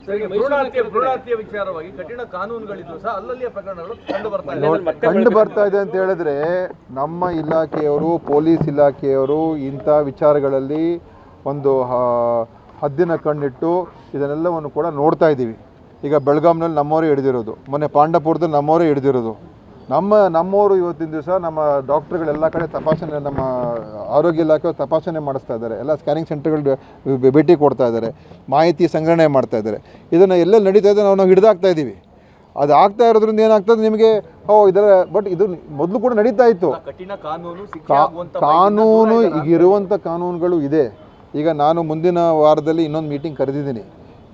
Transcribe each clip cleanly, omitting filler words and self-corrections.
ಭ್ರೂಣಹತ್ಯೆ ವಿಚಾರವಾಗಿ ಕಠಿಣ ಕಾನೂನುಗಳಿದ್ದು ಸಹ ಅಲ್ಲಲ್ಲಿಯ ಪ್ರಕರಣಗಳು ಕಂಡು ಬರ್ತಾ ಇದೆ ಅಂತ ಹೇಳಿದ್ರೆ ನಮ್ಮ ಇಲಾಖೆಯವರು ಪೊಲೀಸ್ ಇಲಾಖೆಯವರು ಇಂಥ ವಿಚಾರಗಳಲ್ಲಿ ಒಂದು ಹದ್ದಿನ ಕಣ್ಣಿಟ್ಟು ಇದನ್ನೆಲ್ಲವನ್ನು ಕೂಡ ನೋಡ್ತಾ ಇದ್ದೀವಿ. ಈಗ ಬೆಳಗಾಂನಲ್ಲಿ ನಮ್ಮವರೇ ಹಿಡಿದಿರೋದು, ಮೊನ್ನೆ ಪಾಂಡಪುರದಲ್ಲಿ ನಮ್ಮವರೇ ಹಿಡಿದಿರೋದು. ನಮ್ಮವರು ಇವತ್ತಿನ ದಿವಸ ನಮ್ಮ ಡಾಕ್ಟ್ರುಗಳೆಲ್ಲ ಕಡೆ ತಪಾಸಣೆ, ನಮ್ಮ ಆರೋಗ್ಯ ಇಲಾಖೆ ತಪಾಸಣೆ ಮಾಡಿಸ್ತಾ ಇದ್ದಾರೆ, ಎಲ್ಲ ಸ್ಕ್ಯಾನಿಂಗ್ ಸೆಂಟರ್ಗಳು ಭೇಟಿ ಕೊಡ್ತಾ ಇದ್ದಾರೆ, ಮಾಹಿತಿ ಸಂಗ್ರಹಣೆ ಮಾಡ್ತಾ ಇದ್ದಾರೆ. ಇದನ್ನು ಎಲ್ಲೆಲ್ಲಿ ನಡೀತಾ ಇದೆ ನಾವು ಹಿಡಿದಾಗ್ತಾ ಇದ್ದೀವಿ. ಅದು ಆಗ್ತಾ ಇರೋದ್ರಿಂದ ಏನಾಗ್ತದೆ ನಿಮಗೆ ಇದರ ಬಟ್ ಇದು ಮೊದಲು ಕೂಡ ನಡೀತಾ ಇತ್ತು. ಕಾನೂನು ಈಗ ಇರುವಂಥ ಕಾನೂನುಗಳು ಇದೆ. ಈಗ ನಾನು ಮುಂದಿನ ವಾರದಲ್ಲಿ ಇನ್ನೊಂದು ಮೀಟಿಂಗ್ ಕರೆದಿದ್ದೀನಿ.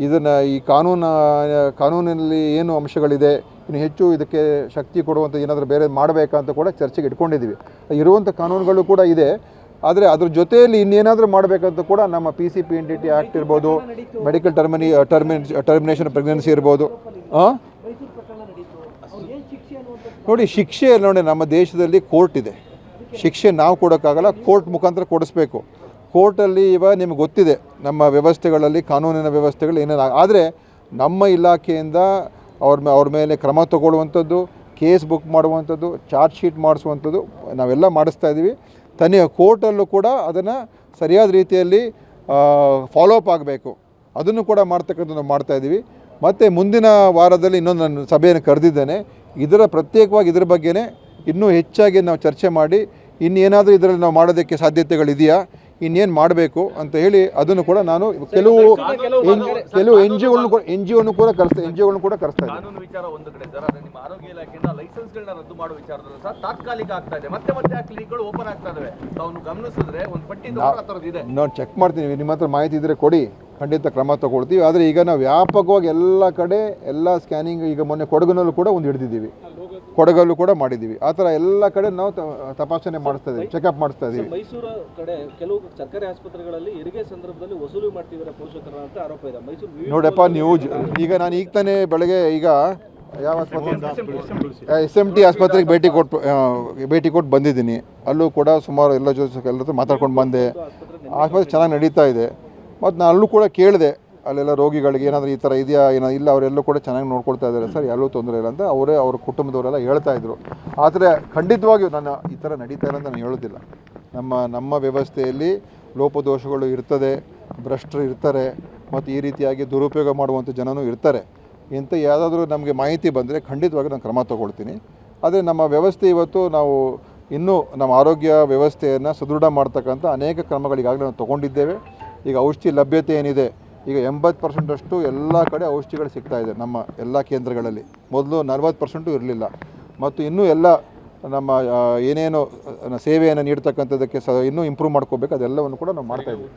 ಇದನ್ನು ಈ ಕಾನೂನಿನಲ್ಲಿ ಏನು ಅಂಶಗಳಿದೆ, ಇನ್ನು ಹೆಚ್ಚು ಇದಕ್ಕೆ ಶಕ್ತಿ ಕೊಡುವಂಥ ಏನಾದರೂ ಬೇರೆ ಮಾಡಬೇಕಾ ಅಂತ ಕೂಡ ಚರ್ಚೆಗೆ ಇಟ್ಕೊಂಡಿದ್ದೀವಿ. ಇರುವಂಥ ಕಾನೂನುಗಳು ಕೂಡ ಇದೆ, ಆದರೆ ಅದ್ರ ಜೊತೆಯಲ್ಲಿ ಇನ್ನೇನಾದರೂ ಮಾಡಬೇಕಂತ ಕೂಡ ನಮ್ಮ PCPNDT ಆ್ಯಕ್ಟ್ ಇರ್ಬೋದು, ಮೆಡಿಕಲ್ ಟರ್ಮಿನೇಷನ್ ಪ್ರೆಗ್ನೆನ್ಸಿ ಇರ್ಬೋದು. ನೋಡಿ ಶಿಕ್ಷೆ ನೋಡಿ, ನಮ್ಮ ದೇಶದಲ್ಲಿ ಕೋರ್ಟ್ ಇದೆ. ಶಿಕ್ಷೆ ನಾವು ಕೊಡೋಕ್ಕಾಗಲ್ಲ, ಕೋರ್ಟ್ ಮುಖಾಂತರ ಕೊಡಿಸ್ಬೇಕು. ಕೋರ್ಟಲ್ಲಿ ಇವಾಗ ನಿಮ್ಗೆ ಗೊತ್ತಿದೆ ನಮ್ಮ ವ್ಯವಸ್ಥೆಗಳಲ್ಲಿ ಕಾನೂನಿನ ವ್ಯವಸ್ಥೆಗಳು ಏನೇನು. ಆದರೆ ನಮ್ಮ ಇಲಾಖೆಯಿಂದ ಅವ್ರ ಮೇಲೆ ಕ್ರಮ ತಗೊಳ್ಳುವಂಥದ್ದು, ಕೇಸ್ ಬುಕ್ ಮಾಡುವಂಥದ್ದು, ಚಾರ್ಜ್ ಶೀಟ್ ಮಾಡಿಸುವಂಥದ್ದು ನಾವೆಲ್ಲ ಮಾಡಿಸ್ತಾ ಇದ್ದೀವಿ. ಕೋರ್ಟಲ್ಲೂ ಕೂಡ ಅದನ್ನು ಸರಿಯಾದ ರೀತಿಯಲ್ಲಿ ಫಾಲೋ ಅಪ್ ಆಗಬೇಕು, ಅದನ್ನು ಕೂಡ ಮಾಡ್ತಕ್ಕಂಥದ್ದು ನಾವು ಮಾಡ್ತಾಯಿದ್ದೀವಿ. ಮತ್ತು ಮುಂದಿನ ವಾರದಲ್ಲಿ ಇನ್ನೊಂದು ನಾನು ಸಭೆಯನ್ನು ಕರೆದಿದ್ದೇನೆ. ಪ್ರತ್ಯೇಕವಾಗಿ ಇದ್ರ ಬಗ್ಗೆನೇ ಇನ್ನೂ ಹೆಚ್ಚಾಗಿ ನಾವು ಚರ್ಚೆ ಮಾಡಿ ಇನ್ನೇನಾದರೂ ಇದರಲ್ಲಿ ನಾವು ಮಾಡೋದಕ್ಕೆ ಸಾಧ್ಯತೆಗಳಿದೆಯಾ, ಇನ್ನೇನು ಮಾಡಬೇಕು ಅಂತ ಹೇಳಿ ಅದನ್ನು ಕೂಡ ನಾನು ಕೆಲವು NGO ಕೂಡ ಕರೆಸ್ತಾ ಇದ್ದೀನಿ. ಕಾನೂನು ವಿಚಾರ ಒಂದು ಕಡೆ ಸರ್, ನಿಮ್ಮ ಆರೋಗ್ಯ ಇಲಾಖೆಯಿಂದ ಲೈಸೆನ್ಸ್ಗಳನ್ನ ರದ್ದು ಮಾಡುವ ವಿಚಾರದಲ್ಲೂ ಸಹ ತಾತ್ಕಾಲಿಕ ಆಗ್ತಾ ಇದೆ, ಮತ್ತೆ ಆ ಕ್ಲಿನಿಕ್ಗಳು ಓಪನ್ ಆಗ್ತಾ ಇದಾವೆ. ತಾವು ಗಮನಿಸಿದ್ರೆ ಒಂದು ಪಟ್ಟಿ ಇದೆ, ನಾನು ಚೆಕ್ ಮಾಡ್ತೀನಿ. ನಿಮ್ಮ ಹತ್ರ ಮಾಹಿತಿ ಇದ್ದರೆ ಕೊಡಿ, ಖಂಡಿತ ಕ್ರಮ ತಗೊಳ್ತೀವಿ. ಆದರೆ ಈಗ ನಾವು ವ್ಯಾಪಕವಾಗಿ ಎಲ್ಲ ಕಡೆ ಎಲ್ಲ ಸ್ಕ್ಯಾನಿಂಗ್, ಈಗ ಮೊನ್ನೆ ಕೊಡಗಿನಲ್ಲೂ ಕೂಡ ಒಂದು ಹಿಡಿದಿದ್ದೀವಿ, ಕೊಡಗಲ್ಲೂ ಕೂಡ ಮಾಡಿದ್ದೀವಿ. ಆ ಥರ ಎಲ್ಲ ಕಡೆ ನಾವು ತಪಾಸಣೆ ಮಾಡಿಸ್ತಾ ಇದ್ದೀವಿ, ಚೆಕಪ್ ಮಾಡಿಸ್ತಾ ಇದ್ದೀವಿ. ಮೈಸೂರು ಕಡೆ ಕೆಲವು ಸರ್ಕಾರಿ ಆಸ್ಪತ್ರೆಗಳಲ್ಲಿ ಹೆರಿಗೆ ಸಂದರ್ಭದಲ್ಲಿ ವಸೂಲಿ ಮಾಡ್ತಿದ್ದಾರೆ ಪೋಷಕರ ಅಂತ ಆರೋಪ ಇದೆ. ಮೈಸೂರು ನೋಡಪ್ಪ, ನೀವು ಈಗ ನಾನು ಈಗ ತಾನೇ ಬೆಳಗ್ಗೆ ಈಗ ಯಾವ ಆಸ್ಪತ್ರೆ SMT ಆಸ್ಪತ್ರೆಗೆ ಭೇಟಿ ಕೊಟ್ಟು ಬಂದಿದ್ದೀನಿ. ಅಲ್ಲೂ ಕೂಡ ಸುಮಾರು ಎಲ್ಲರ ಮಾತಾಡ್ಕೊಂಡು ಬಂದೆ. ಆಸ್ಪತ್ರೆ ಚೆನ್ನಾಗಿ ನಡೀತಾ ಇದೆ. ಮತ್ತು ನಾನು ಅಲ್ಲೂ ಕೂಡ ಕೇಳಿದೆ, ಅಲ್ಲೆಲ್ಲ ರೋಗಿಗಳಿಗೆ ಏನಾದರೂ ಈ ಥರ ಇದೆಯಾ, ಇಲ್ಲ ಅವರೆಲ್ಲೂ ಕೂಡ ಚೆನ್ನಾಗಿ ನೋಡ್ಕೊಳ್ತಾ ಇದ್ದಾರೆ ಸರ್, ಎಲ್ಲೂ ತೊಂದರೆ ಇಲ್ಲ ಅಂತ ಅವ್ರ ಕುಟುಂಬದವರೆಲ್ಲ ಹೇಳ್ತಾಯಿದ್ರು. ಆದರೆ ಖಂಡಿತವಾಗಿಯೂ ನಾನು ಈ ಥರ ನಡೀತಾ ಇಲ್ಲ ಅಂತ ನಾನು ಹೇಳೋದಿಲ್ಲ. ನಮ್ಮ ವ್ಯವಸ್ಥೆಯಲ್ಲಿ ಲೋಪದೋಷಗಳು ಇರ್ತದೆ, ಭ್ರಷ್ಟರು ಇರ್ತಾರೆ, ಮತ್ತು ಈ ರೀತಿಯಾಗಿ ದುರುಪಯೋಗ ಮಾಡುವಂಥ ಜನನೂ ಇರ್ತಾರೆ. ಇಂಥ ಯಾವುದಾದ್ರೂ ನಮಗೆ ಮಾಹಿತಿ ಬಂದರೆ ಖಂಡಿತವಾಗಿ ನಾನು ಕ್ರಮ ತಗೊಳ್ತೀನಿ. ಆದರೆ ನಮ್ಮ ವ್ಯವಸ್ಥೆ ಇವತ್ತು ನಾವು ಇನ್ನೂ ನಮ್ಮ ಆರೋಗ್ಯ ವ್ಯವಸ್ಥೆಯನ್ನು ಸದೃಢ ಮಾಡ್ತಕ್ಕಂಥ ಅನೇಕ ಕ್ರಮಗಳಿಗಾಗಲೇ ನಾವು ತೊಗೊಂಡಿದ್ದೇವೆ. ಈಗ ಔಷಧಿ ಲಭ್ಯತೆ ಏನಿದೆ, ಈಗ 80% ಎಲ್ಲ ಕಡೆ ಔಷಧಿಗಳು ಸಿಗ್ತಾ ಇದೆ ನಮ್ಮ ಎಲ್ಲ ಕೇಂದ್ರಗಳಲ್ಲಿ. ಮೊದಲು 40% ಇರಲಿಲ್ಲ. ಮತ್ತು ಇನ್ನೂ ಎಲ್ಲ ನಮ್ಮ ಏನೇನು ಸೇವೆಯನ್ನು ನೀಡ್ತಕ್ಕಂಥದ್ದಕ್ಕೆ ಇನ್ನೂ ಇಂಪ್ರೂವ್ ಮಾಡ್ಕೋಬೇಕು, ಅದೆಲ್ಲವನ್ನು ಕೂಡ ನಾವು ಮಾಡ್ತಾಯಿದ್ದೀವಿ.